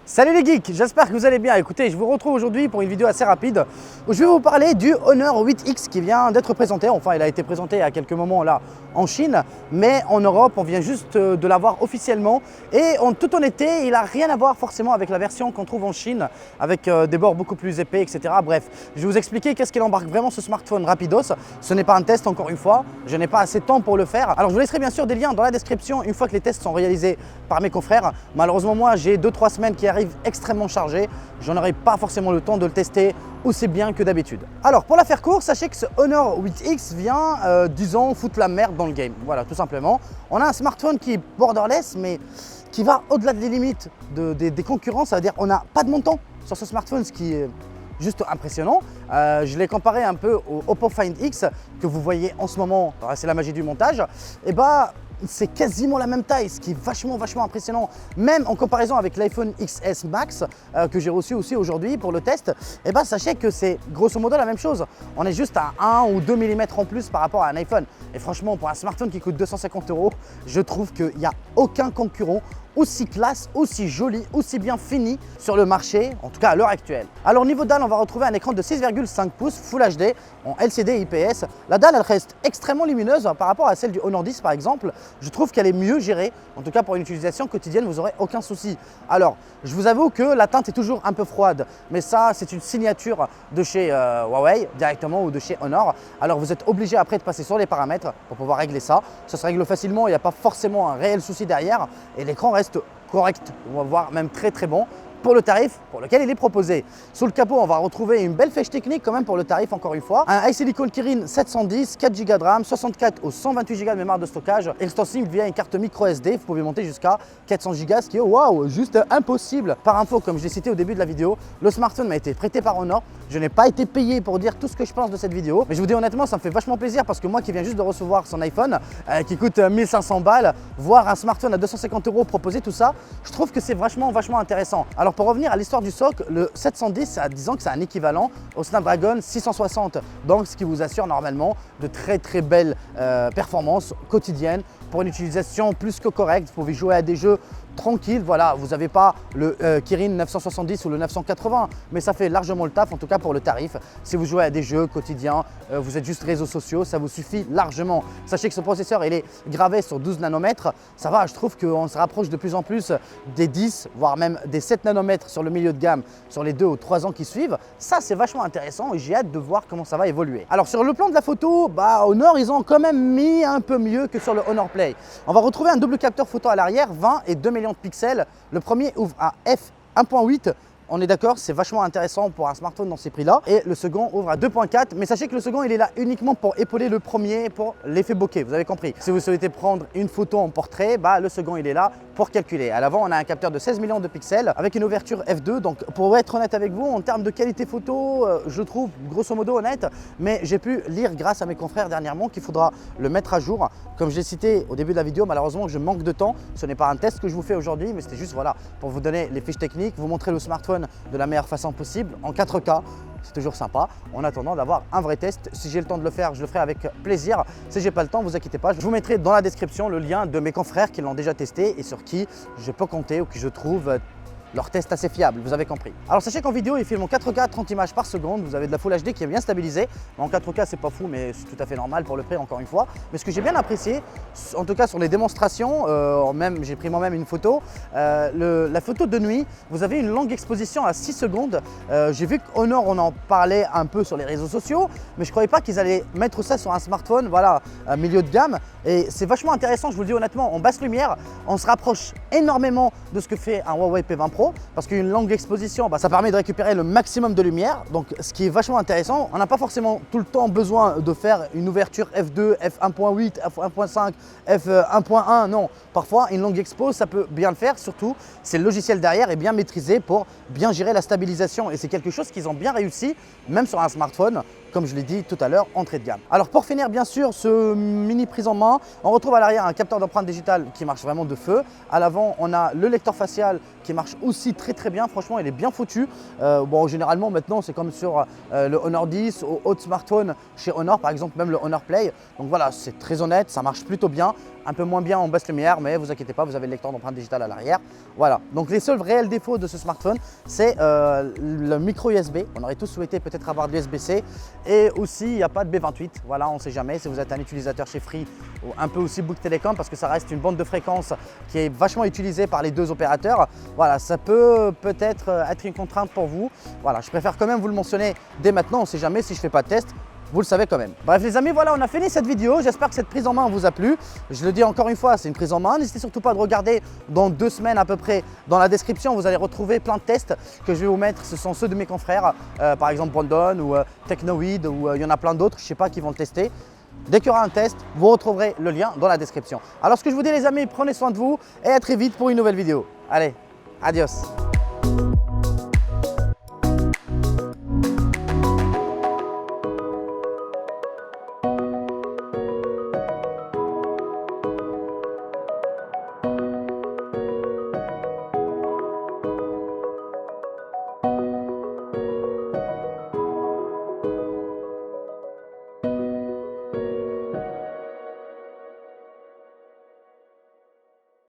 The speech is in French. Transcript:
Salut les geeks, j'espère que vous allez bien. Écoutez, je vous retrouve aujourd'hui pour une vidéo assez rapide où je vais vous parler du Honor 8X qui vient d'être présenté. Enfin, il a été présenté il y a quelques moments là en Chine, mais en Europe, on vient juste de l'avoir officiellement. Et en toute honnêteté, il n'a rien à voir forcément avec la version qu'on trouve en Chine, avec des bords beaucoup plus épais, etc. Bref, je vais vous expliquer qu'est-ce qu'il embarque vraiment ce smartphone rapidos. Ce n'est pas un test, encore une fois, je n'ai pas assez de temps pour le faire. Alors, je vous laisserai bien sûr des liens dans la description une fois que les tests sont réalisés par mes confrères. Malheureusement, moi, j'ai 2-3 semaines qui arrive extrêmement chargé, j'en aurai pas forcément le temps de le tester aussi bien que d'habitude. Alors pour la faire court, sachez que ce Honor 8X vient, disons, foutre la merde dans le game. Voilà, tout simplement. On a un smartphone qui est borderless, mais qui va au-delà des limites des concurrents. Ça veut dire qu'on n'a pas de montant sur ce smartphone, ce qui est juste impressionnant. Je l'ai comparé un peu au Oppo Find X que vous voyez en ce moment, c'est la magie du montage. Et bah, c'est quasiment la même taille, ce qui est vachement impressionnant. Même en comparaison avec l'iPhone XS Max que j'ai reçu aussi aujourd'hui pour le test, et bah, sachez que c'est grosso modo la même chose. On est juste à 1 ou 2 mm en plus par rapport à un iPhone. Et franchement, pour un smartphone qui coûte 250 €, je trouve qu'il n'y a aucun concurrent aussi classe, aussi joli, aussi bien fini sur le marché, en tout cas à l'heure actuelle. Alors niveau dalle, on va retrouver un écran de 6,5 pouces Full HD en LCD IPS. La dalle, elle reste extrêmement lumineuse par rapport à celle du Honor 10 par exemple. Je trouve qu'elle est mieux gérée, en tout cas pour une utilisation quotidienne, vous n'aurez aucun souci. Alors, je vous avoue que la teinte est toujours un peu froide, mais ça, c'est une signature de chez Huawei directement ou de chez Honor. Alors vous êtes obligé après de passer sur les paramètres pour pouvoir régler ça. Ça se règle facilement, il n'y a pas forcément un réel souci derrière et l'écran reste correct, on va voir même très bon pour le tarif pour lequel il est proposé. Sous le capot, on va retrouver une belle flèche technique quand même pour le tarif, encore une fois. Un iSilicon Kirin 710, 4 Go de RAM, 64 ou 128 Go de mémoire de stockage, extensible via une carte micro SD. Vous pouvez monter jusqu'à 400 Go, ce qui est waouh, juste impossible. Par info, comme je l'ai cité au début de la vidéo, le smartphone m'a été prêté par Honor. Je n'ai pas été payé pour dire tout ce que je pense de cette vidéo, mais je vous dis honnêtement, ça me fait vachement plaisir parce que moi qui viens juste de recevoir son iPhone qui coûte 1500 balles, voir un smartphone à 250 € proposer tout ça, je trouve que c'est vachement intéressant. Alors pour revenir à l'histoire du SoC, le 710, disons que c'est un équivalent au Snapdragon 660, donc ce qui vous assure normalement de très belles performances quotidiennes pour une utilisation plus que correcte. Vous pouvez jouer à des jeux tranquille, voilà, vous n'avez pas le Kirin 970 ou le 980, mais ça fait largement le taf, en tout cas pour le tarif. Si vous jouez à des jeux quotidiens, vous êtes juste réseaux sociaux, ça vous suffit largement. Sachez que ce processeur, il est gravé sur 12 nanomètres, ça va, je trouve qu'on se rapproche de plus en plus des 10, voire même des 7 nanomètres sur le milieu de gamme, sur les 2 ou 3 ans qui suivent. Ça, c'est vachement intéressant et j'ai hâte de voir comment ça va évoluer. Alors sur le plan de la photo, bah, Honor, ils ont quand même mis un peu mieux que sur le Honor Play. On va retrouver un double capteur photo à l'arrière, 20 et 2 millions de pixels. Le premier ouvre à f1.8. On est d'accord, c'est vachement intéressant pour un smartphone dans ces prix-là. Et le second ouvre à 2.4. Mais sachez que le second, il est là uniquement pour épauler le premier pour l'effet bokeh. Vous avez compris. Si vous souhaitez prendre une photo en portrait, bah, le second, il est là pour calculer. À l'avant, on a un capteur de 16 millions de pixels avec une ouverture f2. Donc, pour être honnête avec vous, en termes de qualité photo, je trouve grosso modo honnête. Mais j'ai pu lire grâce à mes confrères dernièrement qu'il faudra le mettre à jour. Comme je l'ai cité au début de la vidéo, malheureusement, je manque de temps. Ce n'est pas un test que je vous fais aujourd'hui, mais c'était juste voilà, pour vous donner les fiches techniques, vous montrer le smartphone de la meilleure façon possible en 4K. C'est toujours sympa en attendant d'avoir un vrai test. Si j'ai le temps de le faire, je le ferai avec plaisir. Si j'ai pas le temps, vous inquiétez pas, je vous mettrai dans la description le lien de mes confrères qui l'ont déjà testé et sur qui je peux compter ou qui je trouve leur test assez fiable, vous avez compris. Alors sachez qu'en vidéo, il filme en 4K 30 images par seconde, vous avez de la Full HD qui est bien stabilisée. En 4K, c'est pas fou, mais c'est tout à fait normal pour le prix, encore une fois. Mais ce que j'ai bien apprécié, en tout cas sur les démonstrations, j'ai pris moi-même une photo, la photo de nuit, vous avez une longue exposition à 6 secondes. J'ai vu qu'Honor, on en parlait un peu sur les réseaux sociaux, mais je ne croyais pas qu'ils allaient mettre ça sur un smartphone, voilà, milieu de gamme. Et c'est vachement intéressant, je vous le dis honnêtement, en basse lumière, on se rapproche énormément de ce que fait un Huawei P20 Pro. Parce qu'une longue exposition, bah, ça permet de récupérer le maximum de lumière. Donc ce qui est vachement intéressant, on n'a pas forcément tout le temps besoin de faire une ouverture f2, f1.8, f1.5, f1.1. Non, parfois une longue expo, ça peut bien le faire. Surtout, c'est le logiciel derrière est bien maîtrisé pour bien gérer la stabilisation. Et c'est quelque chose qu'ils ont bien réussi, même sur un smartphone, comme je l'ai dit tout à l'heure, entrée de gamme. Alors pour finir, bien sûr, ce mini prise en main, on retrouve à l'arrière un capteur d'empreinte digitale qui marche vraiment de feu. À l'avant, on a le lecteur facial qui marche aussi très bien. Franchement, il est bien foutu. Bon, généralement, maintenant, c'est comme sur le Honor 10 ou autres smartphones chez Honor, par exemple, même le Honor Play. Donc voilà, c'est très honnête, ça marche plutôt bien. un peu moins bien en basse lumière, mais vous inquiétez pas, vous avez le lecteur d'empreinte digitale à l'arrière. Voilà, donc les seuls réels défauts de ce smartphone, c'est le micro USB. On aurait tous souhaité peut-être avoir de l'USB-C et aussi il n'y a pas de B28. Voilà, on ne sait jamais si vous êtes un utilisateur chez Free ou un peu aussi Bouygues Telecom, parce que ça reste une bande de fréquence qui est vachement utilisée par les deux opérateurs. Voilà, ça peut peut-être être une contrainte pour vous. Voilà, je préfère quand même vous le mentionner dès maintenant, on ne sait jamais si je ne fais pas de test. Vous le savez quand même. Bref les amis, voilà, on a fini cette vidéo. J'espère que cette prise en main vous a plu. Je le dis encore une fois, c'est une prise en main. N'hésitez surtout pas de regarder dans 2 semaines à peu près. Dans la description, vous allez retrouver plein de tests que je vais vous mettre. Ce sont ceux de mes confrères, par exemple Brandon ou Technoid, ou il y en a plein d'autres, je ne sais pas, qui vont le tester. Dès qu'il y aura un test, vous retrouverez le lien dans la description. Alors ce que je vous dis les amis, prenez soin de vous et à très vite pour une nouvelle vidéo. Allez, adios.